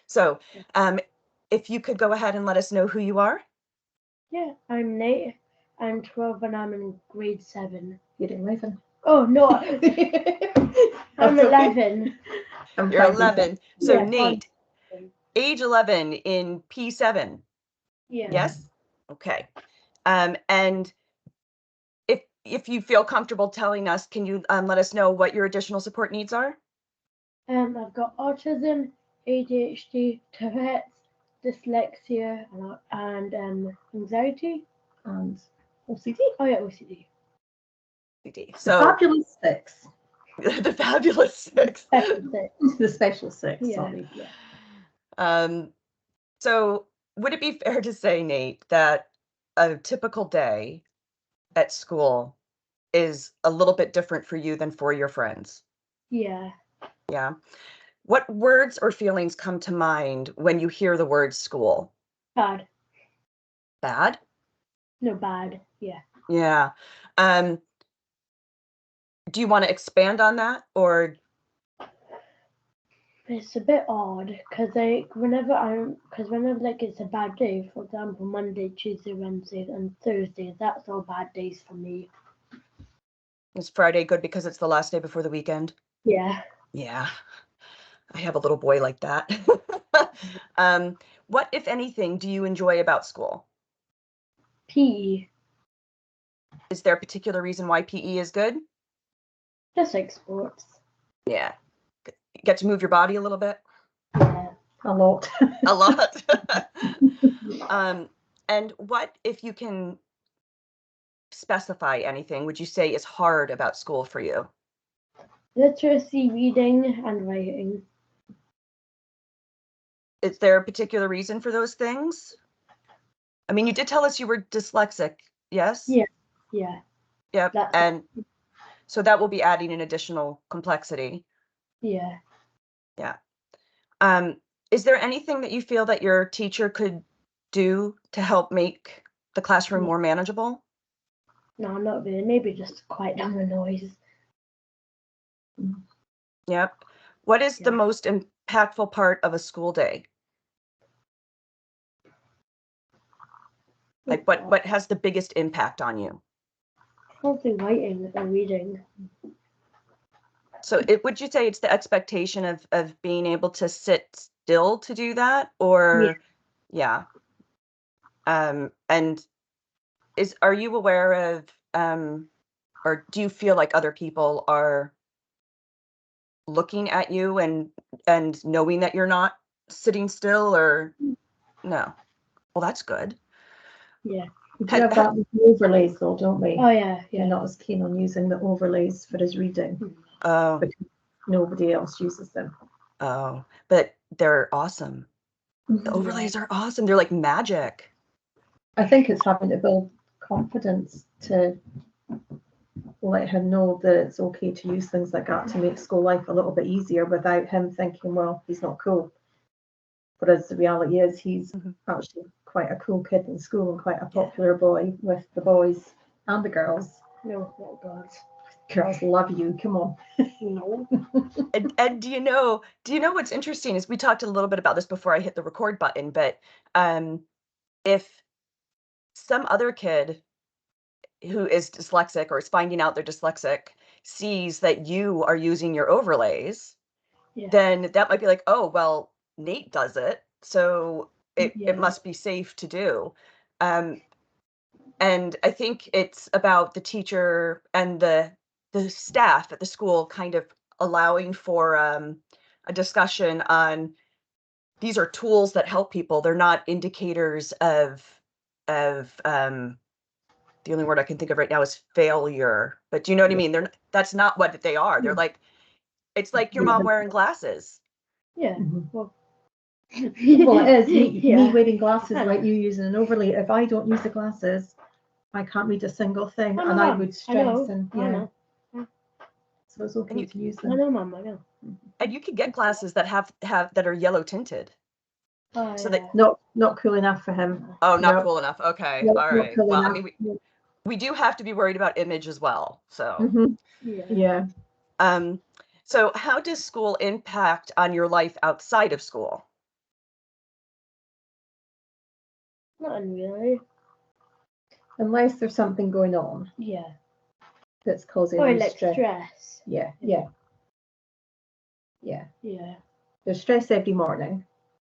So, um, if you could go ahead and let us know who you are. Yeah, I'm Nate. I'm 12 and I'm in grade 7. You're 11. Oh, no, I'm That's okay. 11. I'm You're fine with 11. So, Yeah, I'm Nate, age 11 in P7. Yeah. Yes? Okay. And if you feel comfortable telling us, can you let us know what your additional support needs are? I've got autism, ADHD, Tourette's, dyslexia, and anxiety. And OCD. Oh, yeah, OCD. The So, fabulous 6. the fabulous 6. Special 6. The special 6, Yeah. sorry. Yeah. So would it be fair to say, Nate, that a typical day at school is a little bit different for you than for your friends? Yeah. Yeah. What words or feelings come to mind when you hear the word school? Bad. Bad? No, bad. Yeah. Yeah. Um, do you want to expand on that, or It's a bit odd because whenever like it's a bad day, for example, Monday, Tuesday, Wednesday, and Thursday, that's all bad days for me. is Friday good because it's the last day before the weekend? Yeah. Yeah. I have a little boy like that. What, if anything, do you enjoy about school? PE. Is there a particular reason why PE is good? Just like sports. Yeah. Get to move your body a little bit? Yeah. A lot. A lot. And what, if you can specify anything, would you say is hard about school for you? Literacy, reading, and writing. Is there a particular reason for those things? I mean, you did tell us you were dyslexic, yes? Yeah. Yeah. Yep. That's And so that will be adding an additional complexity. Yeah. Yeah. Is there anything that you feel that your teacher could do to help make the classroom more manageable? No, not really. Maybe just quiet down the noise. Yep. What is the Yeah. most impactful part of a school day? Like what has the biggest impact on you? Probably writing or reading. So would you say it's the expectation of being able to sit still to do that, or yeah. And are you aware of or do you feel like other people are looking at you and knowing that you're not sitting still, or no? Well, that's good. Yeah. We do have that with the overlays though, don't we? Oh yeah. You're not as keen on using the overlays for his reading Oh, because nobody else uses them. oh, but they're awesome. The overlays are awesome. They're like magic. I think it's having to build confidence to let him know that it's okay to use things like that to make school life a little bit easier without him thinking, well, he's not cool. Whereas the reality is he's actually quite a cool kid in school and quite a popular boy with the boys and the girls. No, not girls. Girls love you. Come on. No. And do you know what's interesting is we talked a little bit about this before I hit the record button, but if some other kid who is dyslexic or is finding out they're dyslexic sees that you are using your overlays, then that might be like, oh, well, Nate does it, so it must be safe to do. And I think it's about the teacher and the staff at the school kind of allowing for a discussion on these are tools that help people. They're not indicators of the only word I can think of right now is failure. But do you know what I mean? That's not what they are. They're like, it's like your mom wearing glasses. Yeah. Well, it is. Me wearing glasses like you using an overlay. If I don't use the glasses, I can't read a single thing, and I would stress and So it's okay to use them. I know, Mum. I know. And you could get glasses that have that are yellow tinted. Oh, So yeah. Not cool enough for him. Oh, not cool enough. Okay. Nope, All not right. cool Well, I enough. mean, we do have to be worried about image as well. So, Yeah. So how does school impact on your life outside of school? Not really. Unless there's something going on Yeah. that's causing Or you like stress. Yeah. Yeah. There's stress every morning.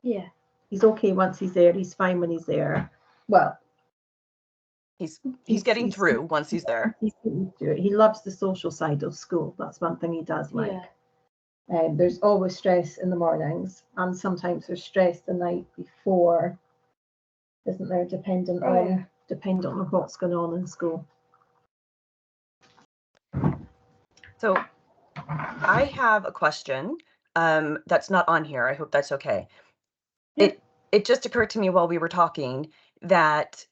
Yeah. He's okay once he's there. He's fine when he's there. Well, He's getting through once he's there. He's getting through it. He loves the social side of school. That's one thing he does like. Yeah. There's always stress in the mornings, and sometimes there's stress the night before, isn't there? Dependent on what's going on in school. So I have a question that's not on here. I hope that's okay. Yeah. It just occurred to me while we were talking that,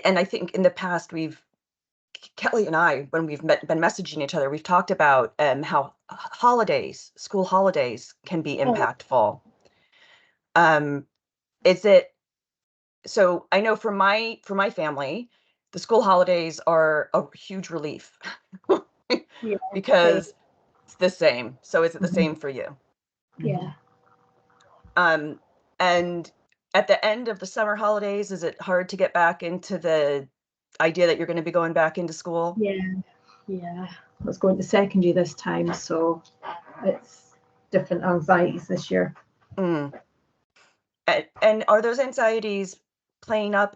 and I think in the past Kelly and I, when we've been messaging each other, we've talked about how school holidays can be impactful. Is it, so I know for my family, the school holidays are a huge relief Yeah. because it's the same. So is it the Mhm. same for you? Yeah. And at the end of the summer holidays, is it hard to get back into the idea that you're going to be going back into school? Yeah. Yeah. I was going to secondary this time, so it's different anxieties this year. Mm. And are those anxieties playing up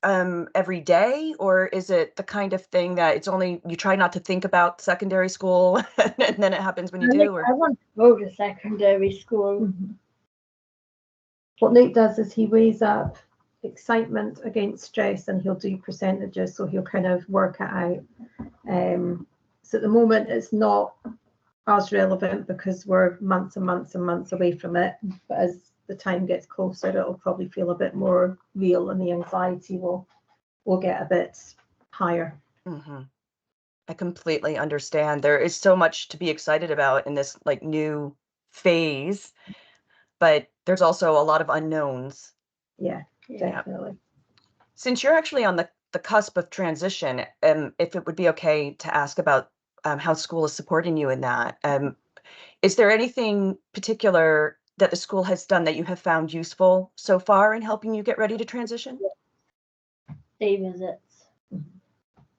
every day, or is it the kind of thing that it's only you try not to think about secondary school and then it happens when you do? Or I want to go to secondary school. Mhm. What Nate does is he weighs up excitement against stress, and he'll do percentages, so he'll kind of work it out. So at the moment it's not as relevant because we're months and months and months away from it, but as the time gets closer it'll probably feel a bit more real, and the anxiety will get a bit higher. Mhm. I completely understand. There is so much to be excited about in this like new phase, but there's also a lot of unknowns. Yeah, Yeah. definitely. Since you're actually on the cusp of transition, if it would be okay to ask about how school is supporting you in that, is there anything particular that the school has done that you have found useful so far in helping you get ready to transition? Day visits.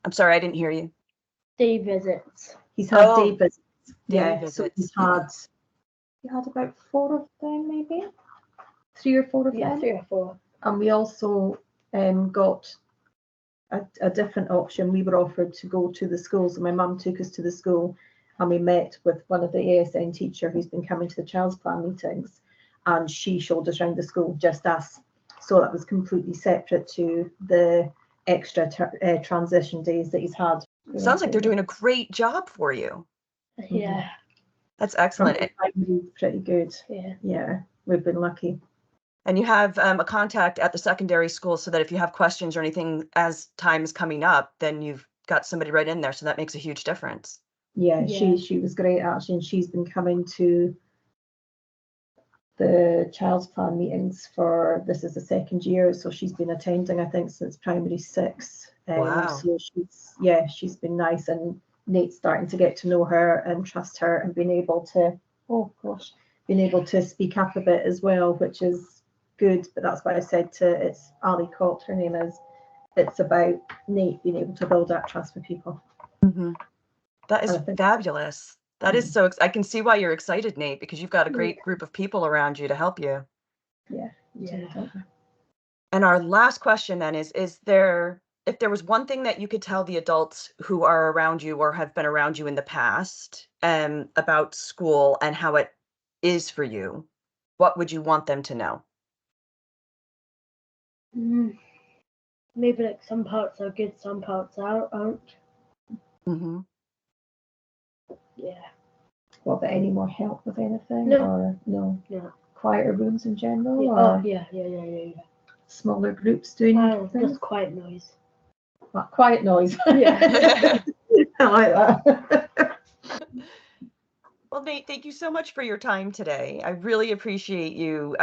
I'm sorry, I didn't hear you. Day visits. He's had Oh, day visits. day Yeah, so visits. he had about 4 of them, maybe 3 or 4 of Yeah, them. 3 or 4. And we also got a different option. We were offered to go to the schools, and my mum took us to the school, and we met with one of the ASN teacher who's been coming to the child's plan meetings, and she showed us around the school, just us. So that was completely separate to the extra transition days that he's had. Sounds like they're doing a great job for you. Yeah. That's From excellent. the time, pretty good. Yeah. Yeah, we've been lucky. And you have a contact at the secondary school so that if you have questions or anything as time is coming up, then you've got somebody right in there. So that makes a huge difference. Yeah, Yeah. she was great actually, and she's been coming to the child's plan meetings for, this is the second year, so she's been attending I think since primary 6. Wow. So she's been nice, and Nate's starting to get to know her and trust her, and being able to speak up a bit as well, which is good. But that's why I said it's Ali Cott, her name is, it's about Nate being able to build that trust with people. Mm-hmm. That is fabulous. That is so, I can see why you're excited, Nate, because you've got a great group of people around you to help you. Yeah. And our last question then is there, if there was one thing that you could tell the adults who are around you or have been around you in the past about school and how it is for you, what would you want them to know? Maybe like some parts are good, some parts aren't. Mm-hmm. Yeah. What about any more help with anything? No. Or no? No. Quieter rooms in general? Yeah. Or Yeah. smaller groups doing things? Just quiet noise. Quiet noise. Yeah. I like that. Well, Nate, thank you so much for your time today. I really appreciate you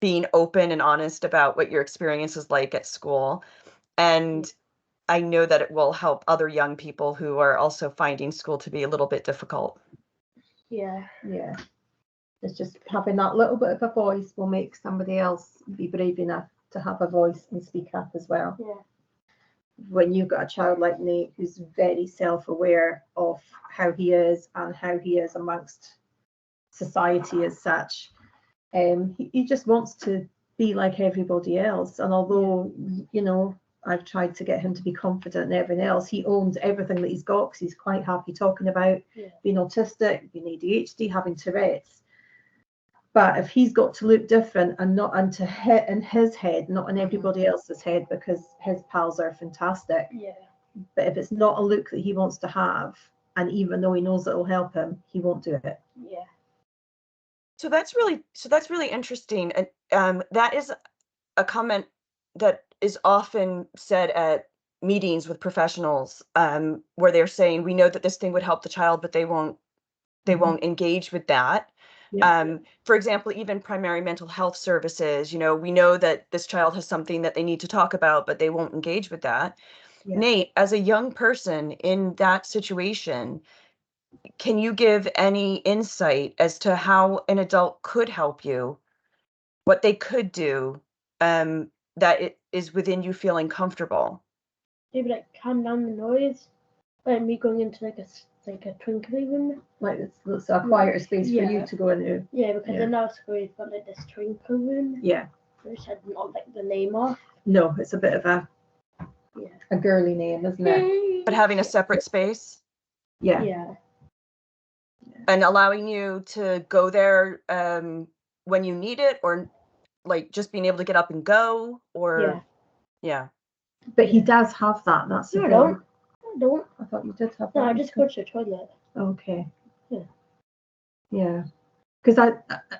being open and honest about what your experience is like at school. And I know that it will help other young people who are also finding school to be a little bit difficult. Yeah. It's just having that little bit of a voice will make somebody else be brave enough to have a voice and speak up as well. Yeah. When you've got a child like Nate who's very self-aware of how he is and how he is amongst society as such, he just wants to be like everybody else. And although, you know, I've tried to get him to be confident in everything else, he owns everything that he's got because he's quite happy talking about being autistic, being ADHD, having Tourette's. But if he's got to look different and not into in his head, not in everybody else's head, because his pals are fantastic. Yeah. But if it's not a look that he wants to have, and even though he knows it'll help him, he won't do it. Yeah. So that's really interesting. And that is a comment that is often said at meetings with professionals, where they're saying, we know that this thing would help the child, but they won't engage with that. Yeah. For example, even primary mental health services, you know, we know that this child has something that they need to talk about, but they won't engage with that. Yeah. Nate, as a young person in that situation, can you give any insight as to how an adult could help you, what they could do, that it is within you feeling comfortable? Maybe like calm down the noise, like me going into like a twinkly room. Like it's a quieter space for you to go into. Yeah, because in our school we've got like this twinkle room. Yeah. Which I not like the name of. No, it's a bit of a girly name, isn't it? But having a separate space? Yeah. Yeah. And allowing you to go there when you need it, or like just being able to get up and go, or yeah. But he does have that. That's the No, I thing. don't. I thought you did have that. No, I just go to the toilet. Okay. Yeah. Yeah. Because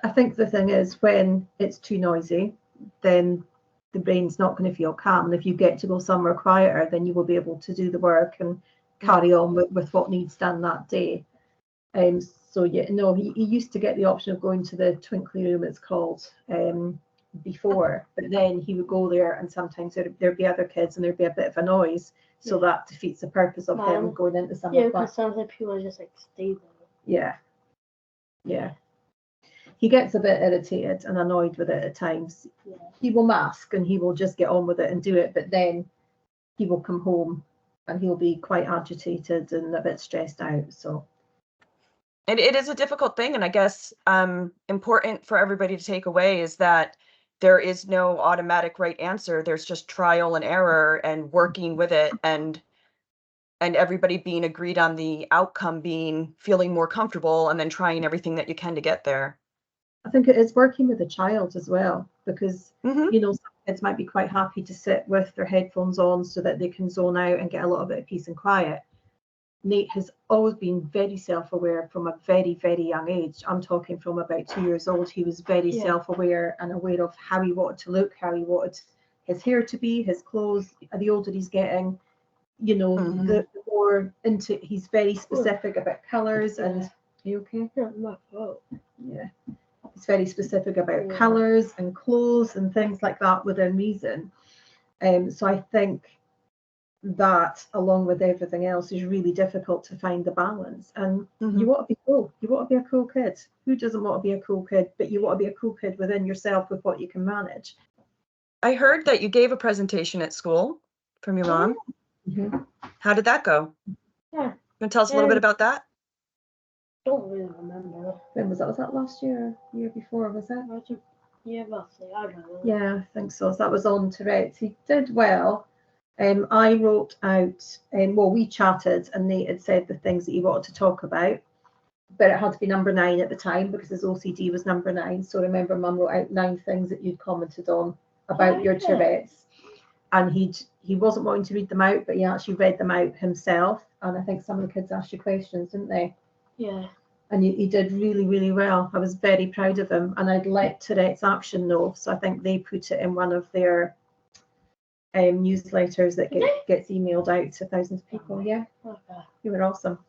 I think the thing is, when it's too noisy, then the brain's not going to feel calm. And if you get to go somewhere quieter, then you will be able to do the work and carry on with what needs done that day. So yeah, no, he used to get the option of going to the twinkly room, it's called, before, but then he would go there and sometimes there'd be other kids and there'd be a bit of a noise, so that defeats the purpose of him going into somewhere. Yeah, because sometimes people just like stay there. Yeah. He gets a bit irritated and annoyed with it at times. Yeah. He will mask and he will just get on with it and do it, but then he will come home and he'll be quite agitated and a bit stressed out. So it is a difficult thing, and I guess important for everybody to take away is that there is no automatic right answer. There's just trial and error and working with it, and everybody being agreed on the outcome, being feeling more comfortable, and then trying everything that you can to get there. I think it is working with the child as well, because Mm-hmm. some kids might be quite happy to sit with their headphones on so that they can zone out and get a little bit of peace and quiet. Nate has always been very self-aware from a very, very young age. I'm talking from about 2 years old. He was very self-aware and aware of how he wanted to look, how he wanted his hair to be, his clothes. The older he's getting, the more into, he's very specific about colours. And are you okay? Not my fault. Yeah. He's very specific about colours and clothes and things like that within reason. So I think that, along with everything else, is really difficult to find the balance. And you want to be cool. You want to be a cool kid. Who doesn't want to be a cool kid? But you want to be a cool kid within yourself with what you can manage. I heard that you gave a presentation at school from your mom. Mm-hmm. How did that go? Yeah. You want to tell us a little bit about that? Don't really remember. When was that? Was that last year? Year before? Was it? Yeah, roughly. I don't know. Yeah, I think so. So that was on Tourette's. He did well. I wrote out, we chatted and Nate had said the things that he wanted to talk about, but it had to be number 9 at the time because his OCD was number 9. So remember, Mum wrote out 9 things that you'd commented on about your Tourette's. And he wasn't wanting to read them out, but he actually read them out himself. And I think some of the kids asked you questions, didn't they? Yeah. And he did really, really well. I was very proud of him. And I'd let Tourette's Action know. So I think they put it in one of their newsletters that gets emailed out to thousands of people. Yeah. Okay. You were awesome.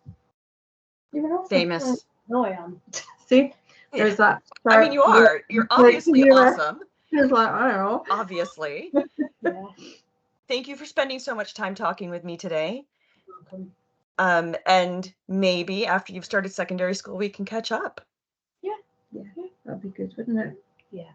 You were awesome. Famous. No, I am. See, there's that. I mean, you are. You're obviously awesome. It's like, I don't know. Obviously. Yeah. Thank you for spending so much time talking with me today. Welcome. And maybe after you've started secondary school, we can catch up. Yeah, that'd be good, wouldn't it? Yeah.